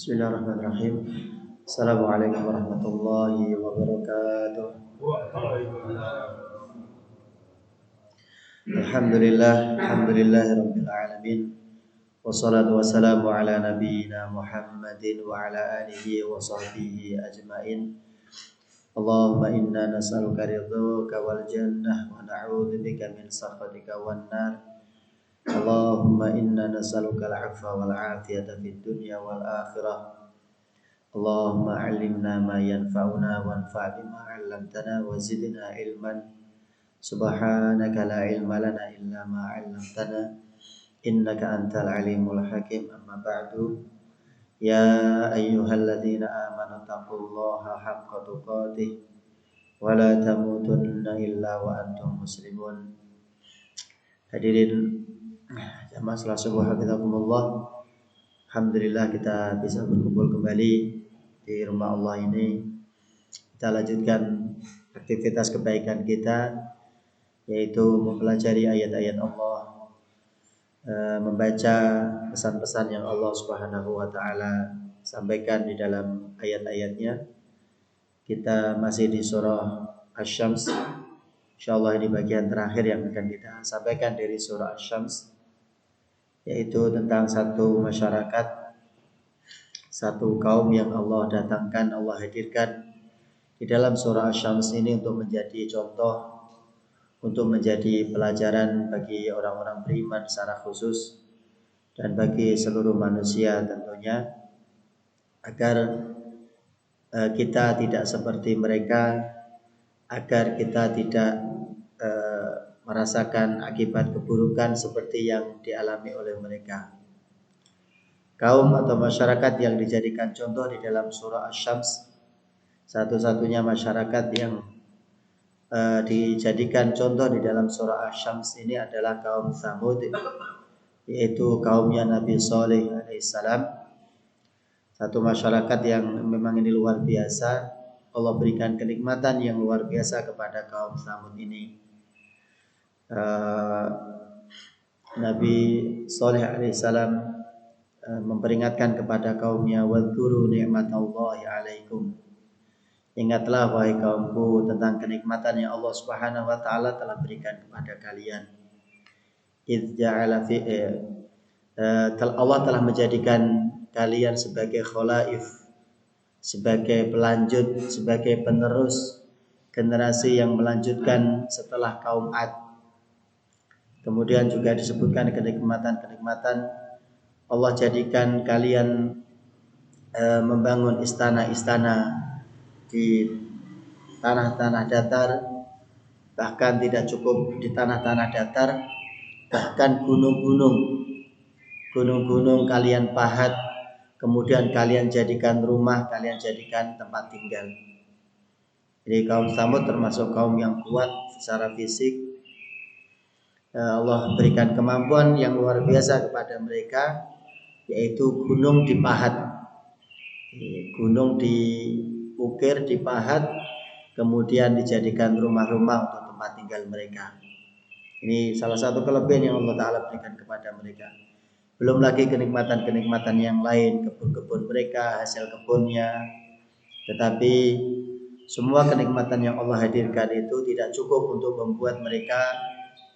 Bismillahirrahmanirrahim. Assalamualaikum warahmatullahi wabarakatuh. Alhamdulillahirabbil alamin. Wassalatu wassalamu ala nabiyyina Muhammadin wa ala alihi wa sahbihi ajmain. Allahumma inna nas'aluka ridhaka wal jannah wa na'udzubika min sakhatika wan nar. Allahumma inna nas'aluka al-'afwa wal 'afiyata fid dunya wal akhirah. Allahumma 'allimna ma yanfa'una wanfa' bima 'allamtana wa zidna ilman. Subhanaka la ilma lana illa ma 'allamtana innaka antal 'alimul hakim. Amma ba'du. Ya ayyuhalladzina amanu taqullaha haqqa tuqatih wa la tamutunna illa wa antum muslimun. Hadirin jamaah salat subuh hafizakumullah. Alhamdulillah kita bisa berkumpul kembali di rumah Allah ini. Kita lanjutkan aktivitas kebaikan kita, yaitu mempelajari ayat-ayat Allah, membaca pesan-pesan yang Allah Subhanahu wa taala sampaikan di dalam ayat-ayatnya. Kita masih di surah Asy-Syams. Insyaallah ini bagian terakhir yang akan kita sampaikan dari surah Asy-Syams, yaitu tentang satu masyarakat, satu kaum yang Allah datangkan, Allah hadirkan di dalam surah Asy-Syams ini untuk menjadi contoh, untuk menjadi pelajaran bagi orang-orang beriman secara khusus dan bagi seluruh manusia tentunya, agar kita tidak seperti mereka, agar kita tidak merasakan akibat keburukan seperti yang dialami oleh mereka. Kaum atau masyarakat yang dijadikan contoh di dalam surah Asy-Syams, satu-satunya masyarakat yang dijadikan contoh di dalam surah Asy-Syams ini adalah kaum Tsamud, yaitu kaumnya Nabi Shalih alaihissalam. Satu masyarakat yang memang ini luar biasa. Allah berikan kenikmatan yang luar biasa kepada kaum Tsamud ini. Nabi Shalih alaihissalam memperingatkan kepada kaumnya, wadhkuru ni'matallahi alaikum. Ingatlah wahai kaumku tentang kenikmatan yang Allah Subhanahu wa taala telah berikan kepada kalian. Allah telah menjadikan kalian sebagai khalaif, sebagai pelanjut, sebagai penerus generasi yang melanjutkan setelah kaum Ad. Kemudian juga disebutkan kenikmatan-kenikmatan Allah jadikan kalian membangun istana-istana di tanah-tanah datar, bahkan tidak cukup di tanah-tanah datar, bahkan gunung-gunung kalian pahat, kemudian kalian jadikan rumah, kalian jadikan tempat tinggal. Jadi kaum Tsamud termasuk kaum yang kuat secara fisik. Allah berikan kemampuan yang luar biasa kepada mereka, yaitu gunung dipahat, gunung diukir, dipahat, kemudian dijadikan rumah-rumah untuk tempat tinggal mereka. Ini salah satu kelebihan yang Allah Ta'ala berikan kepada mereka. Belum lagi kenikmatan-kenikmatan yang lain, kebun-kebun mereka, hasil kebunnya. Tetapi semua kenikmatan yang Allah hadirkan itu tidak cukup untuk membuat mereka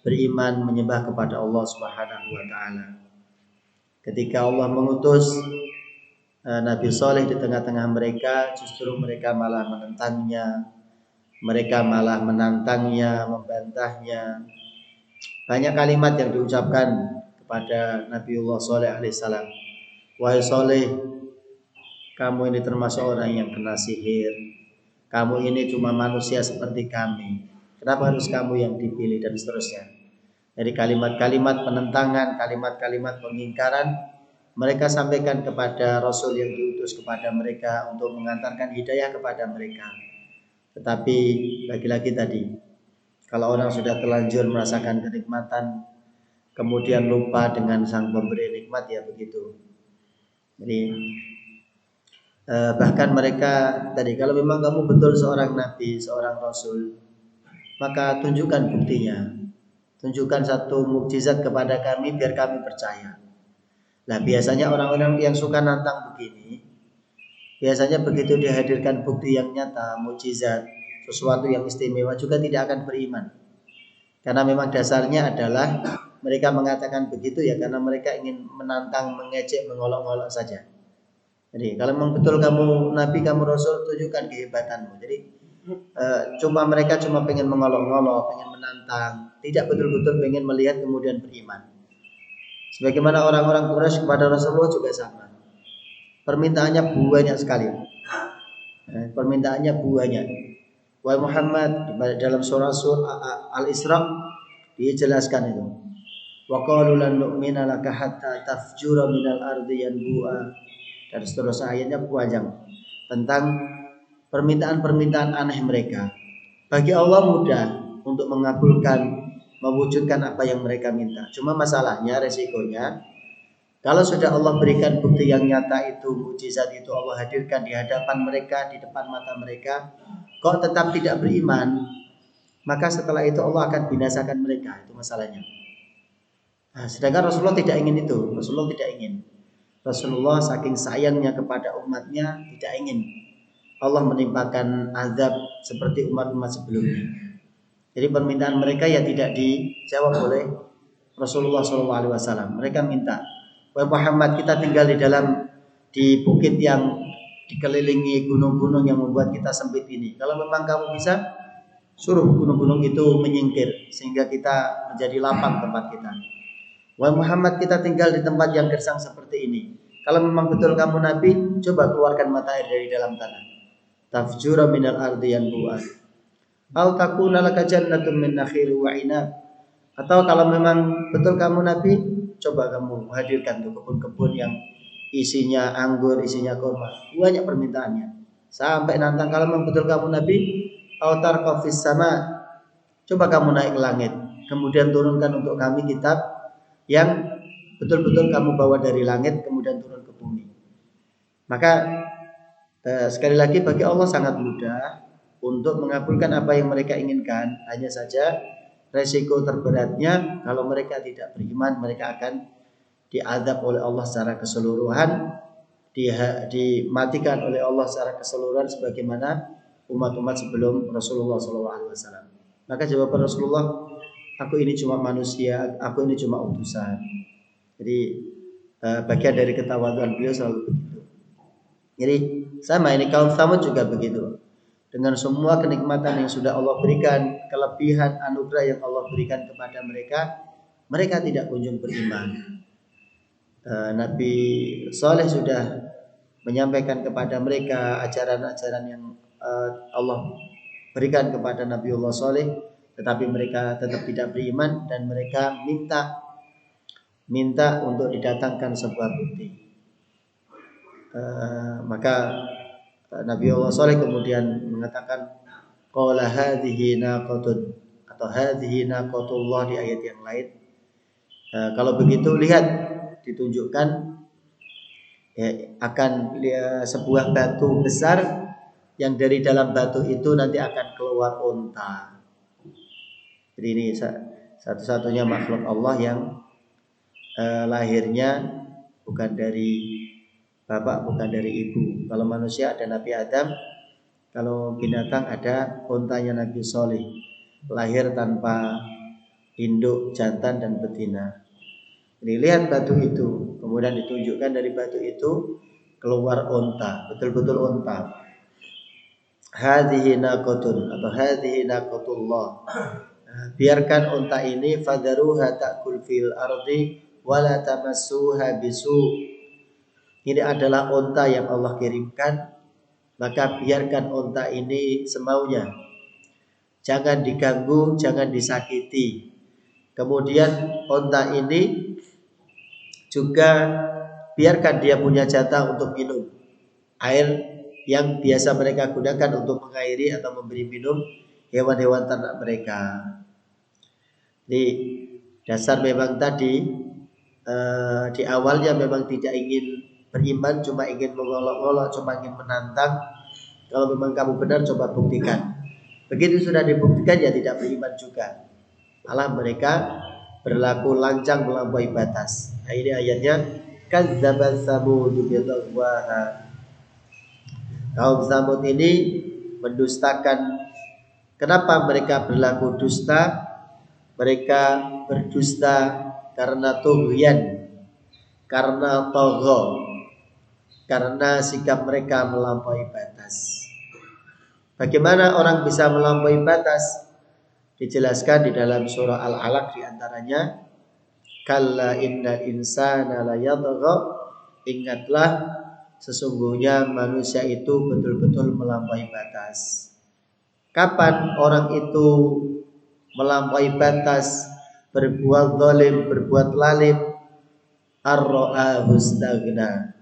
beriman, menyembah kepada Allah Subhanahu wa taala. Ketika Allah mengutus Nabi Shalih di tengah-tengah mereka, justru mereka malah menentangnya, mereka malah menantangnya, membantahnya. Banyak kalimat yang diucapkan kepada Nabiullah Shalih alaihissalam. Wahai Shalih, kamu ini termasuk orang yang kena sihir. Kamu ini cuma manusia seperti kami. Kenapa harus kamu yang dipilih, dan seterusnya. Dari kalimat-kalimat penentangan, kalimat-kalimat pengingkaran mereka sampaikan kepada Rasul yang diutus kepada mereka untuk mengantarkan hidayah kepada mereka. Tetapi lagi-lagi tadi, kalau orang sudah terlanjur merasakan kenikmatan, kemudian lupa dengan sang pemberi nikmat, ya begitu. Jadi bahkan mereka tadi, kalau memang kamu betul seorang nabi, seorang rasul, maka tunjukkan buktinya, tunjukkan satu mukjizat kepada kami biar kami percaya. Nah biasanya orang-orang yang suka nantang begini, biasanya begitu dihadirkan bukti yang nyata, mukjizat, sesuatu yang istimewa juga tidak akan beriman. Karena memang dasarnya adalah mereka mengatakan begitu ya karena mereka ingin menantang, mengejek, mengolok-olok saja. Jadi kalau memang betul kamu nabi, kamu rasul, tunjukkan kehebatanmu. Jadi cuma mereka cuma pengen mengolok-olok, pengen menantang, tidak betul-betul pengen melihat kemudian beriman. Sebagaimana orang-orang Quraisy kepada Rasulullah juga sama. Permintaannya banyak sekali. Permintaannya banyak. Wa Muhammad dalam surah Al-Isra dijelaskan itu. Wa qalu lan nu'mina laka hatta tafjura minal ardi yanbu'a. Dan seterusnya ayatnya panjang tentang permintaan-permintaan aneh mereka. Bagi Allah mudah untuk mengabulkan, mewujudkan apa yang mereka minta. Cuma masalahnya, resikonya, kalau sudah Allah berikan bukti yang nyata itu, mukjizat itu Allah hadirkan di hadapan mereka, di depan mata mereka, kok tetap tidak beriman, maka setelah itu Allah akan binasakan mereka. Itu masalahnya. Nah, sedangkan Rasulullah tidak ingin itu. Rasulullah tidak ingin. Rasulullah saking sayangnya kepada umatnya tidak ingin Allah menimpakan azab seperti umat-umat sebelumnya. Jadi permintaan mereka ya tidak dijawab oleh Rasulullah SAW. Mereka minta, wahai Muhammad, kita tinggal di bukit yang dikelilingi gunung-gunung yang membuat kita sempit ini. Kalau memang kamu bisa, suruh gunung-gunung itu menyingkir sehingga kita menjadi lapang tempat kita. Wahai Muhammad, kita tinggal di tempat yang gersang seperti ini. Kalau memang betul kamu nabi, coba keluarkan mata air dari dalam tanah. Tafjura minal ardi yanbu'a. Au takuna laka jannatun min nakhil wa inab. Atau kalau memang betul kamu nabi, coba kamu hadirkan tuh kebun-kebun yang isinya anggur, isinya kurma. Banyak permintaannya. Sampai nantang kalau memang betul kamu nabi, au tarqa fis sama. Coba kamu naik ke langit, kemudian turunkan untuk kami kitab yang betul-betul kamu bawa dari langit kemudian turun ke bumi. Maka sekali lagi bagi Allah sangat mudah untuk mengabulkan apa yang mereka inginkan. Hanya saja resiko terberatnya kalau mereka tidak beriman, mereka akan diazab oleh Allah secara keseluruhan, dimatikan oleh Allah secara keseluruhan sebagaimana umat-umat sebelum Rasulullah SAW. Maka jawaban Rasulullah, aku ini cuma manusia, aku ini cuma utusan. Jadi bagian dari ketawaduan beliau selalu begitu. Jadi sama ini kaum Tsamud juga begitu. Dengan semua kenikmatan yang sudah Allah berikan, kelebihan anugerah yang Allah berikan kepada mereka, mereka tidak kunjung beriman. Nabi Saleh sudah menyampaikan kepada mereka ajaran-ajaran yang Allah berikan kepada Nabiullah Saleh, tetapi mereka tetap tidak beriman dan mereka minta untuk didatangkan sebuah bukti. Maka Nabi Allah Saleh kemudian mengatakan qala hadhihi naqatun atau hadhihi naqatullah di ayat yang lain. Kalau begitu lihat ditunjukkan akan sebuah batu besar yang dari dalam batu itu nanti akan keluar unta. Jadi ini satu-satunya makhluk Allah yang lahirnya bukan dari bapak, bukan dari ibu. Kalau manusia ada Nabi Adam, kalau binatang ada untanya Nabi Saleh, lahir tanpa induk, jantan dan betina. Jadi lihat batu itu, kemudian ditunjukkan dari batu itu keluar unta, betul-betul unta. Hadhihi naqatun atau hadhihi naqatullah. Biarkan unta ini fadaruha ta'kul fil ardi wala tamassuha bisu. Ini adalah unta yang Allah kirimkan, maka biarkan unta ini semaunya. Jangan diganggu, jangan disakiti. Kemudian unta ini juga biarkan dia punya jatah untuk minum air yang biasa mereka gunakan untuk mengairi atau memberi minum hewan-hewan ternak mereka. Di dasar memang tadi di awalnya memang tidak ingin beriman, cuma ingin mengolok-olok, cuma ingin menantang. Kalau memang kamu benar, coba buktikan. Begitu sudah dibuktikan, ya tidak beriman juga. Malah mereka berlaku lancang melampaui batas. Nah, ini ayatnya kadzdzaba Tsamud bidzawwaha. Kaum Tsamud ini mendustakan. Kenapa mereka berlaku dusta? Mereka berdusta karena tughyan, karena tagha, karena sikap mereka melampaui batas. Bagaimana orang bisa melampaui batas? Dijelaskan di dalam surah Al-Alaq di antaranya, kalla innal insana la yatgha, ingatlah sesungguhnya manusia itu betul-betul melampaui batas. Kapan orang itu melampaui batas, berbuat zalim, berbuat lalim? Ar-ra'ahu staghna,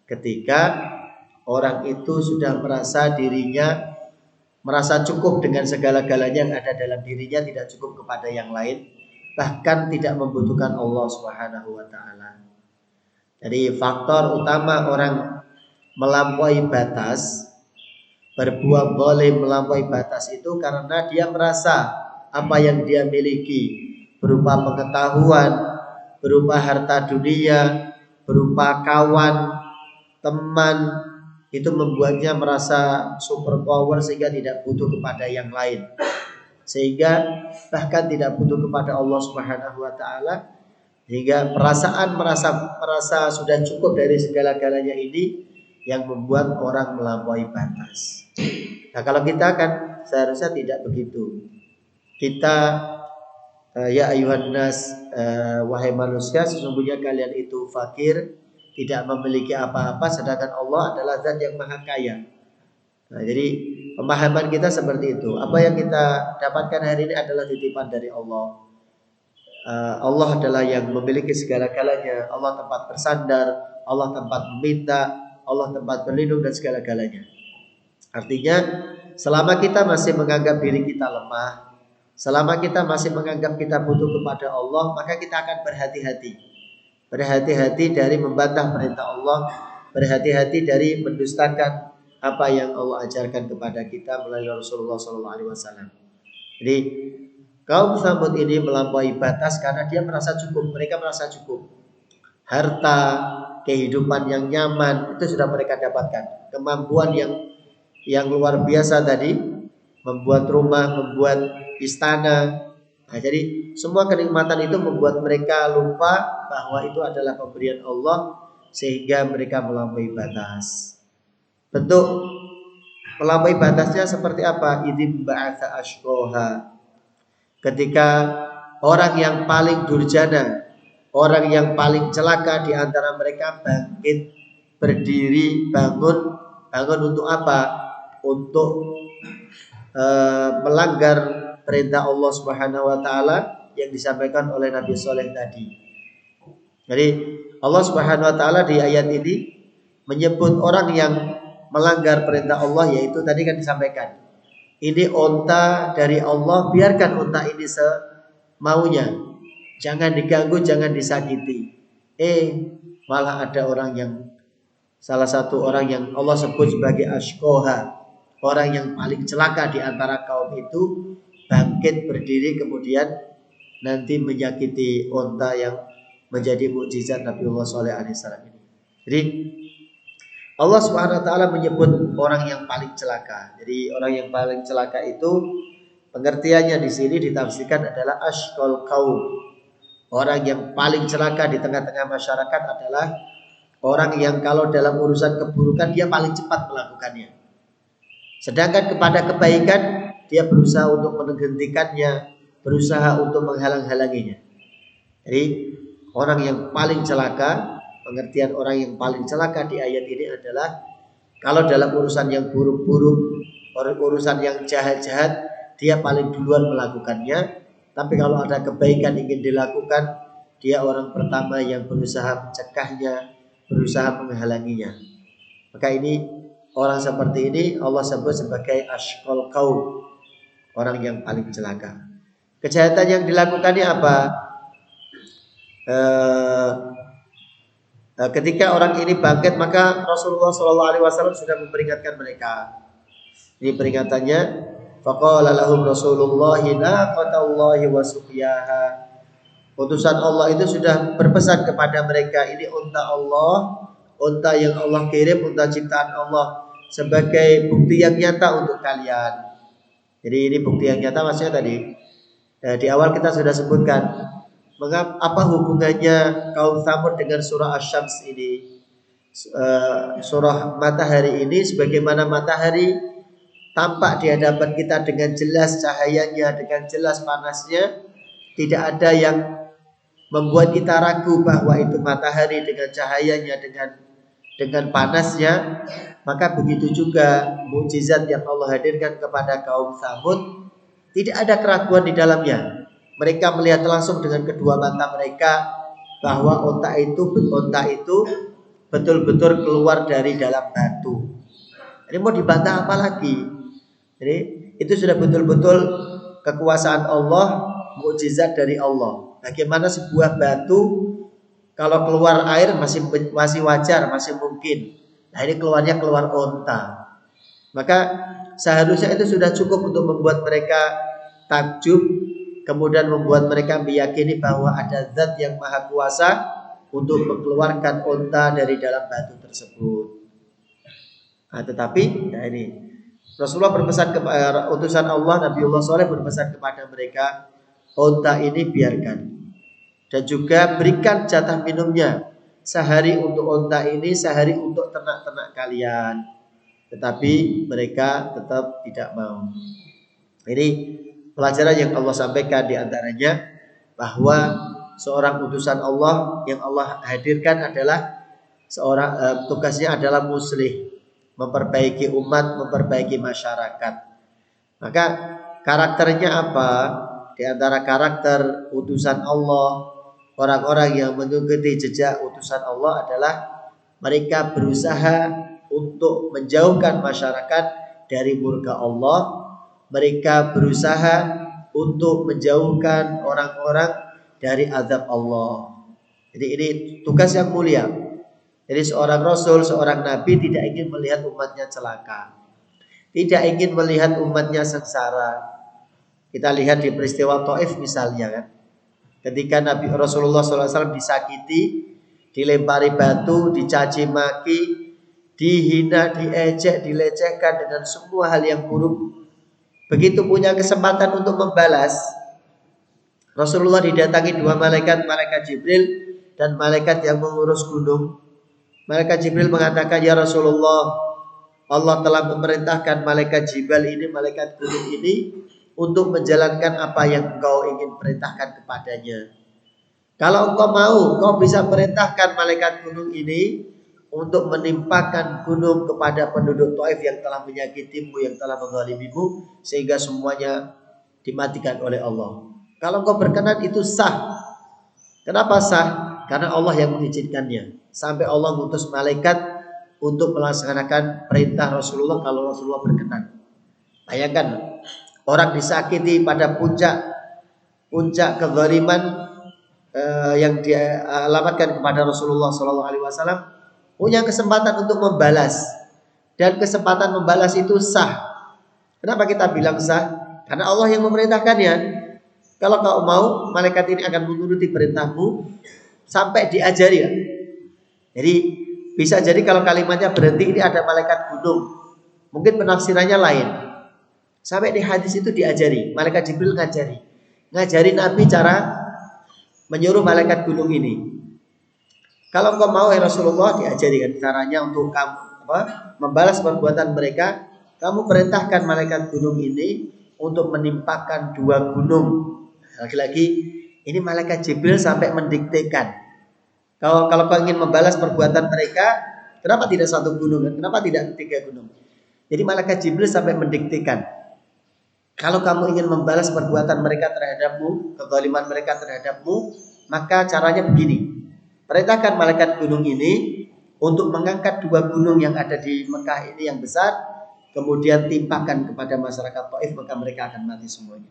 ketika orang itu sudah merasa dirinya merasa cukup dengan segala-galanya yang ada dalam dirinya, tidak cukup kepada yang lain, bahkan tidak membutuhkan Allah Subhanahu wa taala. Jadi faktor utama orang melampaui batas, berbuat zalim, melampaui batas itu karena dia merasa apa yang dia miliki berupa pengetahuan, berupa harta dunia, berupa kawan, teman, itu membuatnya merasa super power sehingga tidak butuh kepada yang lain, sehingga bahkan tidak butuh kepada Allah Subhanahu wa taala, sehingga perasaan merasa sudah cukup dari segala-galanya ini yang membuat orang melampaui batas. Nah, kalau kita kan seharusnya tidak begitu. Kita ya ayuhan nas, wahai manusia, sesungguhnya kalian itu fakir, tidak memiliki apa-apa, sedangkan Allah adalah zat yang maha kaya. Nah, jadi pemahaman kita seperti itu. Apa yang kita dapatkan hari ini adalah titipan dari Allah. Allah adalah yang memiliki segala-galanya. Allah tempat bersandar, Allah tempat meminta, Allah tempat berlindung dan segala-galanya. Artinya selama kita masih menganggap diri kita lemah, selama kita masih menganggap kita butuh kepada Allah, maka kita akan berhati-hati. Berhati-hati dari membantah perintah Allah, berhati-hati dari mendustakan apa yang Allah ajarkan kepada kita melalui Rasulullah SAW. Jadi kaum Tsamud ini melampaui batas karena dia merasa cukup. Mereka merasa cukup. Harta, kehidupan yang nyaman itu sudah mereka dapatkan. Kemampuan yang luar biasa tadi, membuat rumah, membuat istana. Nah, jadi semua kenikmatan itu membuat mereka lupa bahwa itu adalah pemberian Allah, sehingga mereka melampaui batas. Bentuk melampaui batasnya seperti apa? Idzin ba'atsa ashqaha, ketika orang yang paling durjana, orang yang paling celaka di antara mereka bangkit, berdiri, bangun untuk apa? Untuk melanggar perintah Allah Subhanahu wa taala yang disampaikan oleh Nabi Saleh tadi. Jadi Allah Subhanahu wa taala di ayat ini menyebut orang yang melanggar perintah Allah, yaitu tadi kan disampaikan, ini unta dari Allah, biarkan unta ini semaunya, jangan diganggu, jangan disakiti. Malah ada orang yang, salah satu orang yang Allah sebut sebagai ashqoha, orang yang paling celaka di antara kaum itu, bangkit berdiri kemudian nanti menyakiti unta yang menjadi mukjizat Nabiullah Shallallahu Alaihi Wasallam ini. Jadi Allah Subhanahu wa taala menyebut orang yang paling celaka. Jadi orang yang paling celaka itu pengertiannya di sini ditafsirkan adalah ashqal qaum. Orang yang paling celaka di tengah-tengah masyarakat adalah orang yang kalau dalam urusan keburukan dia paling cepat melakukannya. Sedangkan kepada kebaikan dia berusaha untuk menghentikannya, berusaha untuk menghalang-halanginya. Jadi orang yang paling celaka, pengertian orang yang paling celaka di ayat ini adalah kalau dalam urusan yang buruk-buruk, urusan yang jahat-jahat, dia paling duluan melakukannya. Tapi kalau ada kebaikan ingin dilakukan, dia orang pertama yang berusaha mencegahnya, berusaha menghalanginya. Maka ini, orang seperti ini Allah sebut sebagai ashqal qaum, orang yang paling celaka. Kejahatan yang dilakukannya apa? Ketika orang ini bangkit, maka Rasulullah SAW sudah memperingatkan mereka. Ini peringatannya, faqala lahum Rasulullah naqatallahi wa suqyaha. Utusan Allah itu sudah berpesan kepada mereka, ini unta Allah, unta yang Allah kirim, unta ciptaan Allah. sebagai bukti yang nyata untuk kalian. Jadi ini bukti yang nyata maksudnya tadi di awal kita sudah sebutkan apa hubungannya kaum Tsamud dengan surah Asy-Syams ini. Surah matahari ini sebagaimana matahari tampak di hadapan kita dengan jelas cahayanya, dengan jelas panasnya, tidak ada yang membuat kita ragu bahwa itu matahari dengan cahayanya, dengan panasnya. Maka begitu juga mukjizat yang Allah hadirkan kepada kaum Tsamud, tidak ada keraguan di dalamnya. Mereka melihat langsung dengan kedua mata mereka bahwa onta itu betul-betul keluar dari dalam batu. Ini mau dibantah apa lagi? Jadi itu sudah betul-betul kekuasaan Allah, mukjizat dari Allah. Bagaimana sebuah batu kalau keluar air masih wajar, masih mungkin. Nah ini keluar onta. Maka seharusnya itu sudah cukup untuk membuat mereka takjub, kemudian membuat mereka meyakini bahwa ada zat yang maha kuasa untuk mengeluarkan onta dari dalam batu tersebut. Nah, tetapi ini Rasulullah berpesan kepada utusan Allah, Nabiullah Shaleh berpesan kepada mereka, onta ini biarkan dan juga berikan jatah minumnya, sehari untuk onta ini, sehari untuk ternak-ternak kalian. Tetapi mereka tetap tidak mau. Ini pelajaran yang Allah sampaikan di antaranya bahwa seorang utusan Allah yang Allah hadirkan adalah seorang tugasnya adalah muslih, memperbaiki umat, memperbaiki masyarakat. Maka karakternya apa? Di antara karakter utusan Allah, orang-orang yang mengikuti jejak utusan Allah adalah mereka berusaha untuk menjauhkan masyarakat dari murka Allah. Mereka berusaha untuk menjauhkan orang-orang dari azab Allah. Jadi ini tugas yang mulia. Jadi seorang Rasul, seorang Nabi tidak ingin melihat umatnya celaka, tidak ingin melihat umatnya sengsara. Kita lihat di peristiwa Taif misalnya kan, ketika Nabi Rasulullah SAW disakiti, dilempari batu, dicaci maki, dihina, diejek, dilecehkan dengan semua hal yang buruk. Begitu punya kesempatan untuk membalas, Rasulullah didatangi dua malaikat, malaikat Jibril dan malaikat yang mengurus gunung. Malaikat Jibril mengatakan, ya Rasulullah, Allah telah memerintahkan malaikat Jibril ini, malaikat gunung ini, untuk menjalankan apa yang engkau ingin perintahkan kepadanya. Kalau engkau mau, engkau bisa perintahkan malaikat gunung ini untuk menimpakan gunung kepada penduduk Taif yang telah menyakitimu, yang telah menzalimimu, sehingga semuanya dimatikan oleh Allah. Kalau engkau berkenan itu sah. Kenapa sah? Karena Allah yang mengizinkannya. Sampai Allah mengutus malaikat untuk melaksanakan perintah Rasulullah kalau Rasulullah berkenan. Bayangkan, orang disakiti pada puncak kezaliman yang dialamatkan kepada Rasulullah SAW, punya kesempatan untuk membalas, dan kesempatan membalas itu sah. Kenapa kita bilang sah? Karena Allah yang memerintahkannya. Kalau kau mau, malaikat ini akan menuruti perintahmu sampai diajari. Jadi bisa jadi kalau kalimatnya berhenti, ini ada malaikat gunung, mungkin penafsirannya lain. Sampai di hadis itu diajari, malaikat Jibril ngajari Nabi cara menyuruh malaikat gunung ini. Kalau engkau mau ya Rasulullah, diajarikan caranya untuk kamu membalas perbuatan mereka. Kamu perintahkan malaikat gunung ini untuk menimpakan dua gunung. Lagi-lagi ini malaikat Jibril sampai mendiktekan. Kalau kau ingin membalas perbuatan mereka, kenapa tidak satu gunung? Kenapa tidak tiga gunung? Jadi malaikat Jibril sampai mendiktekan. Kalau kamu ingin membalas perbuatan mereka terhadapmu, kezaliman mereka terhadapmu, maka caranya begini. Perintahkan malaikat gunung ini untuk mengangkat dua gunung yang ada di Mekah ini yang besar, kemudian timpakan kepada masyarakat Taif, maka mereka akan mati semuanya.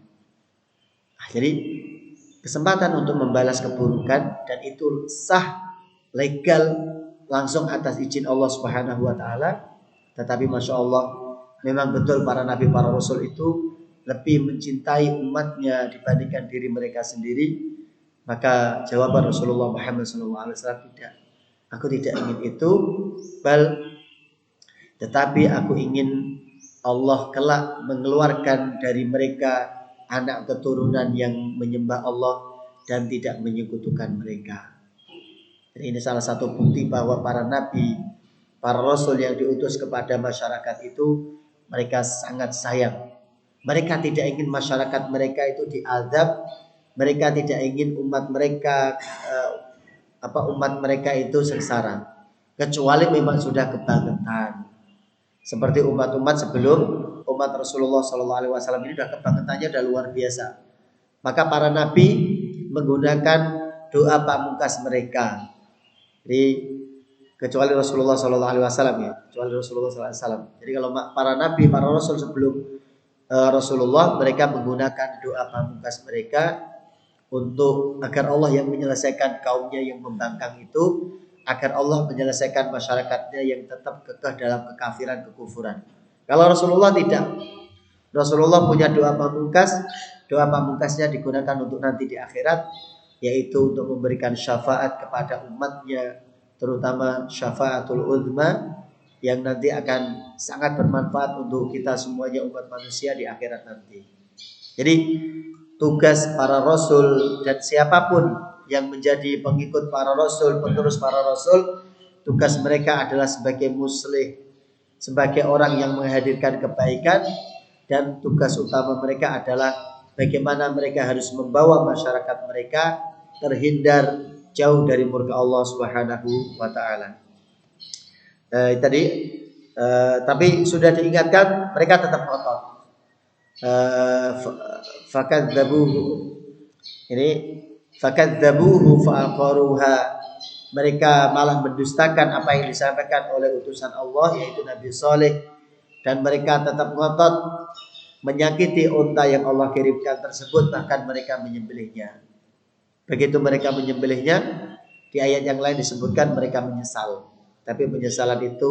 Nah, jadi kesempatan untuk membalas keburukan, dan itu sah, legal, langsung atas izin Allah Subhanahu wa taala. Tetapi Masya Allah, memang betul para nabi, para rasul itu lebih mencintai umatnya dibandingkan diri mereka sendiri. Maka jawaban Rasulullah Muhammad SAW, tidak, aku tidak ingin itu. Tetapi aku ingin Allah kelak mengeluarkan dari mereka anak keturunan yang menyembah Allah dan tidak menyekutukan mereka. Jadi ini salah satu bukti bahwa para nabi, para rasul yang diutus kepada masyarakat itu mereka sangat sayang. Mereka tidak ingin masyarakat mereka itu diazab. Mereka tidak ingin umat mereka itu sengsara. Kecuali memang sudah kebangetan. Seperti umat-umat sebelum umat Rasulullah SAW ini sudah kebangetannya sudah luar biasa. Maka para nabi menggunakan doa pamungkas mereka. Jadi kecuali Rasulullah SAW ya, kecuali Rasulullah SAW. Jadi kalau para nabi, para rasul sebelum Rasulullah, mereka menggunakan doa pamungkas mereka untuk agar Allah yang menyelesaikan kaumnya yang membangkang itu, agar Allah menyelesaikan masyarakatnya yang tetap kekeh dalam kekafiran, kekufuran. Kalau Rasulullah tidak, Rasulullah punya doa pamungkas. Doa pamungkasnya digunakan untuk nanti di akhirat, yaitu untuk memberikan syafaat kepada umatnya, terutama syafaatul uzma yang nanti akan sangat bermanfaat untuk kita semuanya umat manusia di akhirat nanti. Jadi tugas para rasul dan siapapun yang menjadi pengikut para rasul, penerus para rasul, tugas mereka adalah sebagai muslih, sebagai orang yang menghadirkan kebaikan, dan tugas utama mereka adalah bagaimana mereka harus membawa masyarakat mereka terhindar jauh dari murka Allah Subhanahu wa taala. Tapi sudah diingatkan, mereka tetap ngotot. Fakadzabuhu. Ini fakadzabuhu fa'aqaruha. Mereka malah mendustakan apa yang disampaikan oleh utusan Allah, yaitu Nabi Saleh, dan mereka tetap ngotot menyakiti unta yang Allah kirimkan tersebut, bahkan mereka menyembelihnya. Begitu mereka menyembelihnya, di ayat yang lain disebutkan mereka menyesal. Tapi penyesalan itu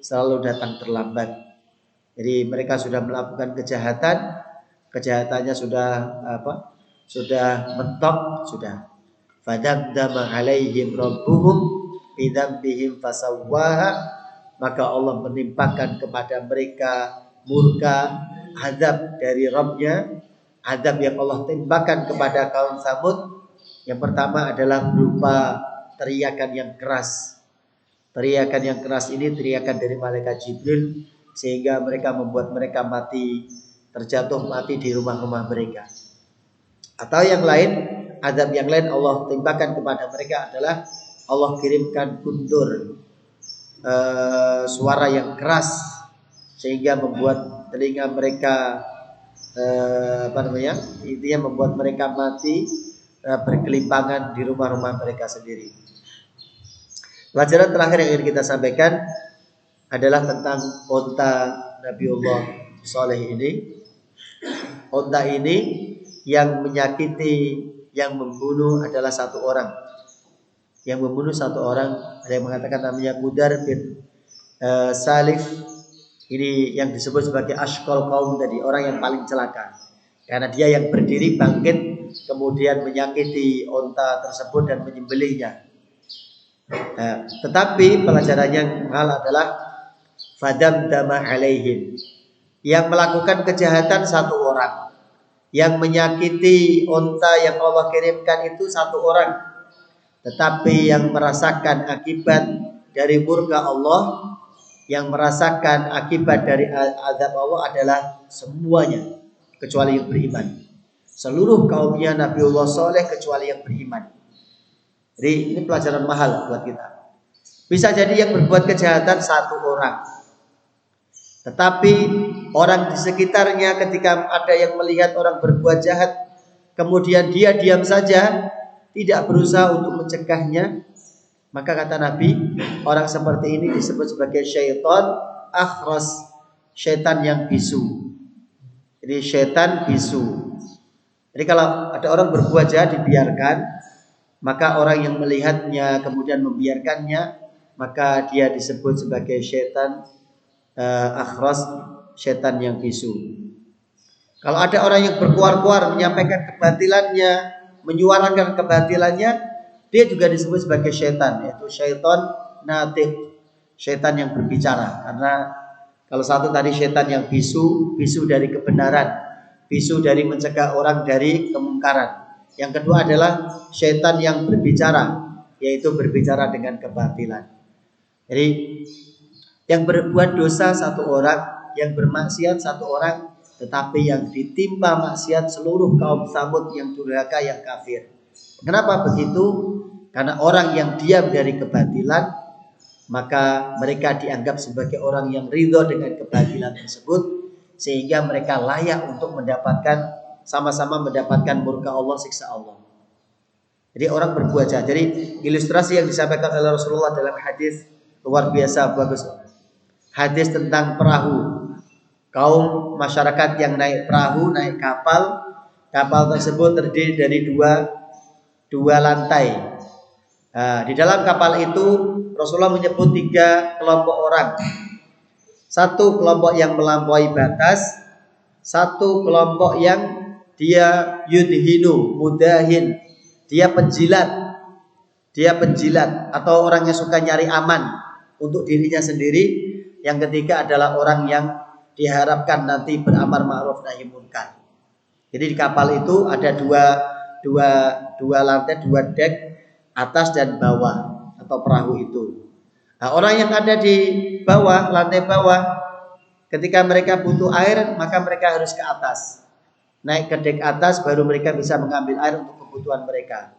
selalu datang terlambat. Jadi mereka sudah melakukan kejahatan, kejahatannya sudah mentok, sudah. Fadamdama alaihim rabbuhum bidzambihim fasawwaha, maka Allah menimpakan kepada mereka murka, azab dari Rabbnya, azab yang Allah timpakan kepada kaum Samud. Yang pertama adalah berupa teriakan yang keras. Teriakan yang keras ini teriakan dari malaikat Jibril, sehingga mereka membuat mereka terjatuh mati di rumah-rumah mereka. Atau yang lain, azab yang lain Allah timpakan kepada mereka adalah Allah kirimkan guntur, suara yang keras, sehingga membuat telinga mereka intinya membuat mereka mati berkelimpangan di rumah-rumah mereka sendiri. Pelajaran terakhir yang ingin kita sampaikan adalah tentang unta Nabiullah Saleh ini. Unta ini yang menyakiti, yang membunuh adalah satu orang. Yang membunuh satu orang, ada yang mengatakan namanya Qudar bin Salif. Ini yang disebut sebagai ashqal kaum tadi, orang yang paling celaka. Karena dia yang berdiri bangkit, kemudian menyakiti unta tersebut dan menyembelihnya. Tetapi pelajaran yang hal adalah fadamdama alaihim, yang melakukan kejahatan satu orang, yang menyakiti unta yang Allah kirimkan itu satu orang, tetapi yang merasakan akibat dari murka Allah, yang merasakan akibat dari azab Allah adalah semuanya kecuali yang beriman. Seluruh kaumnya Nabiullah Saleh kecuali yang beriman. Jadi ini pelajaran mahal buat kita. Bisa jadi yang berbuat kejahatan satu orang, tetapi orang di sekitarnya ketika ada yang melihat orang berbuat jahat, kemudian dia diam saja, tidak berusaha untuk mencegahnya, maka kata Nabi, orang seperti ini disebut sebagai syaitan akhras, syaitan yang bisu. Jadi syaitan bisu. Jadi kalau ada orang berbuat jahat dibiarkan, maka orang yang melihatnya kemudian membiarkannya, maka dia disebut sebagai syaitan akhras, syaitan yang bisu. Kalau ada orang yang berkuar-kuar menyampaikan kebatilannya, menyuarakan kebatilannya, dia juga disebut sebagai syaitan, yaitu syaitan natik, Syaitan yang berbicara. Karena kalau satu tadi syaitan yang bisu dari kebenaran, bisu dari mencegah orang dari kemungkaran. Yang kedua adalah syaitan yang berbicara, yaitu berbicara dengan kebatilan. Jadi yang berbuat dosa satu orang, yang bermaksiat satu orang, tetapi yang ditimpa maksiat seluruh kaum Samud yang durhaka, yang kafir. Kenapa begitu? Karena orang yang diam dari kebatilan, maka mereka dianggap sebagai orang yang ridho dengan kebatilan tersebut, sehingga mereka layak untuk mendapatkan, sama-sama mendapatkan murka Allah, siksa Allah. Jadi orang berbuat jahat. Jadi ilustrasi yang disampaikan oleh Rasulullah dalam hadis luar biasa bagus. Hadis tentang perahu. Kaum masyarakat yang naik perahu, naik kapal. Kapal tersebut terdiri dari dua lantai. Nah, di dalam kapal itu Rasulullah menyebut 3 kelompok orang. Satu kelompok yang melampaui batas, satu kelompok yang dia yudhinu, mudahin, dia penjilat atau orang yang suka nyari aman untuk dirinya sendiri. Yang ketiga adalah orang yang diharapkan nanti beramar ma'ruf nahi munkar. Jadi di kapal itu ada dua lantai, 2 dek, atas dan bawah atau perahu itu. Nah, orang yang ada di bawah, lantai bawah, ketika mereka butuh air, maka mereka harus ke atas. Naik ke dek atas baru mereka bisa mengambil air untuk kebutuhan mereka.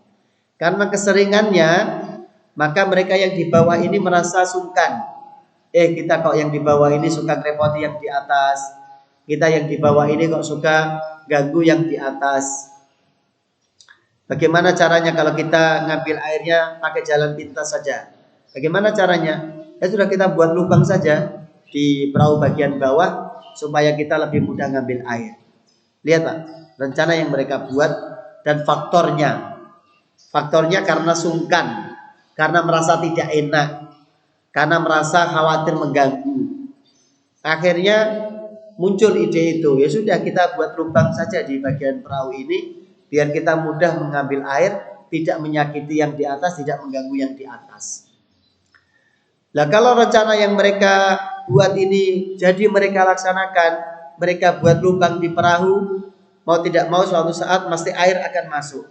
Karena keseringannya, maka mereka yang di bawah ini merasa sungkan. Kita kok yang di bawah ini suka ngerepoti yang di atas. Kita yang di bawah ini kok suka ganggu yang di atas. Bagaimana caranya kalau kita ngambil airnya pakai jalan pintas saja? Bagaimana caranya? Ya sudah, kita buat lubang saja di perahu bagian bawah supaya kita lebih mudah ngambil air. Lihat Pak, rencana yang mereka buat dan faktornya karena sungkan, karena merasa tidak enak, karena merasa khawatir mengganggu. Akhirnya muncul ide itu, ya sudah kita buat lubang saja di bagian perahu ini biar kita mudah mengambil air, tidak menyakiti yang di atas, tidak mengganggu yang di atas. Nah, kalau rencana yang mereka buat ini jadi mereka laksanakan, mereka buat lubang di perahu, mau tidak mau suatu saat pasti air akan masuk.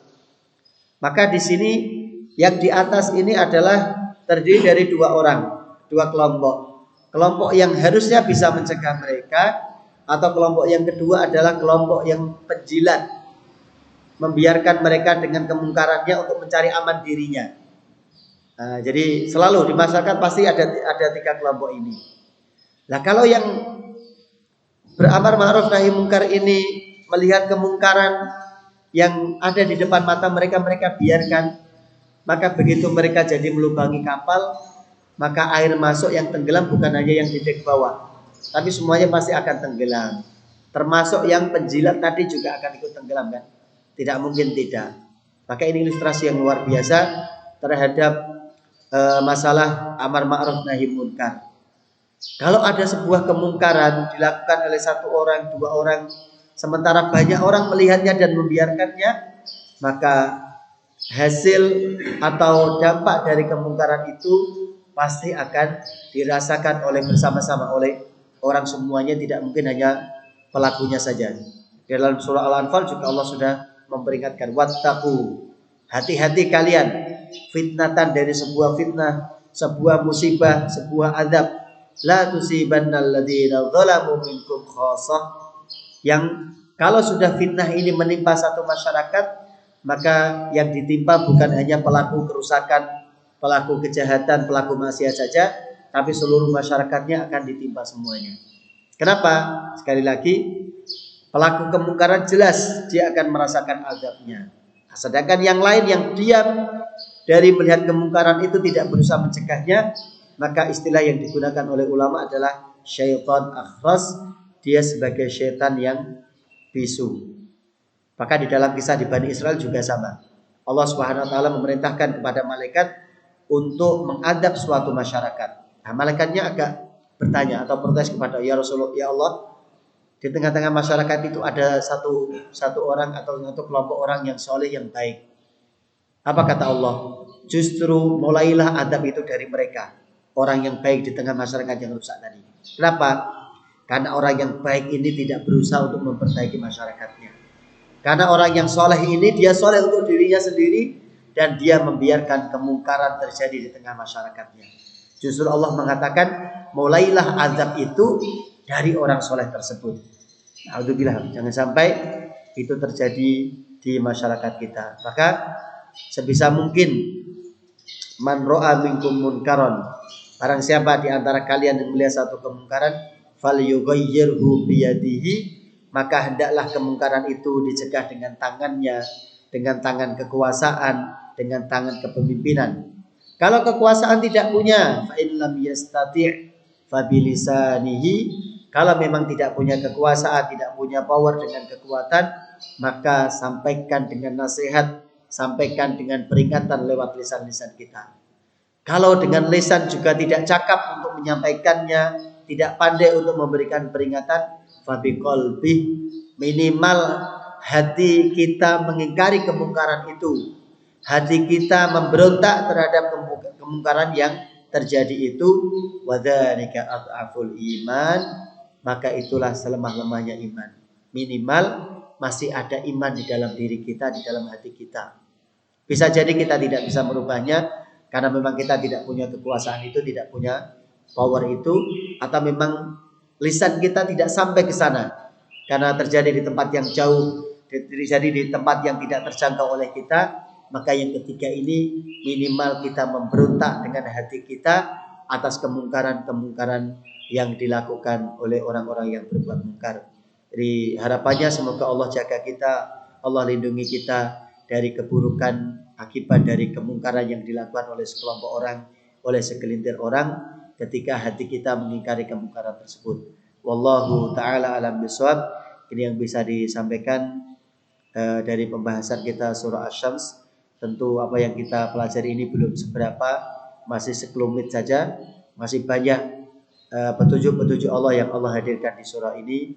Maka di sini yang di atas ini adalah terdiri dari 2 orang, 2 kelompok. Kelompok yang harusnya bisa mencegah mereka, atau kelompok yang kedua adalah kelompok yang penjilat, membiarkan mereka dengan kemungkarannya untuk mencari aman dirinya. Nah, jadi selalu di masyarakat pasti ada 3 kelompok ini. Nah, kalau yang beramar ma'ruf nahi munkar ini melihat kemungkaran yang ada di depan mata mereka biarkan, maka begitu mereka jadi melubangi kapal, maka air masuk yang tenggelam bukan hanya yang di dek bawah, tapi semuanya pasti akan tenggelam. Termasuk yang penjilat tadi juga akan ikut tenggelam kan? Tidak mungkin tidak. Maka ini ilustrasi yang luar biasa terhadap masalah amar ma'ruf nahi munkar. Kalau ada sebuah kemungkaran dilakukan oleh 1 orang, 2 orang, sementara banyak orang melihatnya dan membiarkannya, maka hasil atau dampak dari kemungkaran itu pasti akan dirasakan oleh bersama-sama oleh orang semuanya, tidak mungkin hanya pelakunya saja. Dalam surah Al-Anfal juga Allah sudah memperingatkan, wattaqu, hati-hati kalian, fitnatan, dari sebuah fitnah, sebuah musibah, sebuah azab, la tusibannal ladzina zalamu minkum khassah, yang kalau sudah fitnah ini menimpa satu masyarakat, maka yang ditimpa bukan hanya pelaku kerusakan, pelaku kejahatan, pelaku maksiat saja, tapi seluruh masyarakatnya akan ditimpa semuanya. Kenapa? Sekali lagi, pelaku kemungkaran jelas dia akan merasakan azabnya. Sedangkan yang lain yang diam dari melihat kemungkaran itu, tidak berusaha mencegahnya, maka istilah yang digunakan oleh ulama adalah syaitan akhras. Dia sebagai syaitan yang bisu. Maka di dalam kisah di Bani Israel juga sama. Allah Subhanahu wa taala memerintahkan kepada malaikat untuk mengadab suatu masyarakat. Nah, malaikatnya agak bertanya atau protes kepada ya Rasulullah, ya Allah, di tengah-tengah masyarakat itu ada satu orang atau satu kelompok orang yang soleh, yang baik. Apa kata Allah? Justru mulailah adab itu dari mereka. orang yang baik di tengah masyarakat yang rusak tadi. Kenapa? Karena orang yang baik ini tidak berusaha untuk memperbaiki masyarakatnya. Karena orang yang soleh ini dia soleh untuk dirinya sendiri dan dia membiarkan kemungkaran terjadi di tengah masyarakatnya. Justru Allah mengatakan mulailah azab itu dari orang soleh tersebut. Alhamdulillah, jangan sampai itu terjadi di masyarakat kita. Maka sebisa mungkin man ro'a minkum munkaron, barang siapa di antara kalian yang melihat satu kemungkaran, falyughayyirhu biyadihi, maka hendaklah kemungkaran itu dicegah dengan tangannya, dengan tangan kekuasaan, dengan tangan kepemimpinan. Kalau kekuasaan tidak punya, fa in lam yastati' fa bilisanihi, kalau memang tidak punya kekuasaan, tidak punya power dengan kekuatan, maka sampaikan dengan nasihat, sampaikan dengan peringatan lewat lisan-lisan kita. Kalau dengan lisan juga tidak cakap untuk menyampaikannya, tidak pandai untuk memberikan peringatan, fabiqalbi, minimal hati kita mengingkari kemungkaran itu. Hati kita memberontak terhadap kemungkaran yang terjadi itu, wadzalika adhaful iman, maka itulah selemah-lemahnya iman. Minimal masih ada iman di dalam diri kita, di dalam hati kita. Bisa jadi kita tidak bisa merubahnya karena memang kita tidak punya kekuasaan itu, tidak punya power itu, atau memang lisan kita tidak sampai ke sana karena terjadi di tempat yang jauh, terjadi di tempat yang tidak terjangkau oleh kita. Maka yang ketiga ini minimal kita memberontak dengan hati kita atas kemungkaran-kemungkaran yang dilakukan oleh orang-orang yang berbuat mungkar. Jadi harapannya semoga Allah jaga kita, Allah lindungi kita dari keburukan akibat dari kemungkaran yang dilakukan oleh sekelompok orang, oleh segelintir orang ketika hati kita mengingkari kemungkaran tersebut. Wallahu ta'ala alam bisawab. Ini yang bisa disampaikan dari pembahasan kita surah Asy-Syams. Tentu apa yang kita pelajari ini belum seberapa, masih sekelumit saja, masih banyak petunjuk-petunjuk Allah yang Allah hadirkan di surah ini.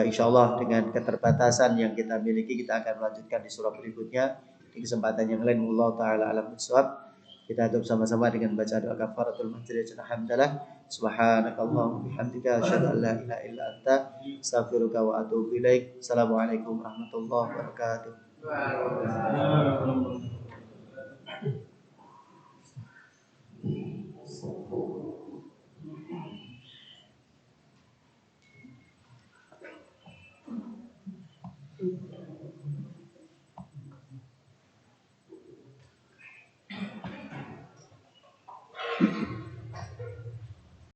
InsyaAllah dengan keterbatasan yang kita miliki, kita akan melanjutkan di surah berikutnya di kesempatan yang lain. Allah Ta'ala alam bisawab. Kita tutup sama-sama dengan baca doa kafaratul majlis. Alhamdulillah, subhanakallahumma bihamdika asyhadu an la ilaha illa anta astaghfiruka wa atubu ilaik. Assalamualaikum warahmatullahi wabarakatuh.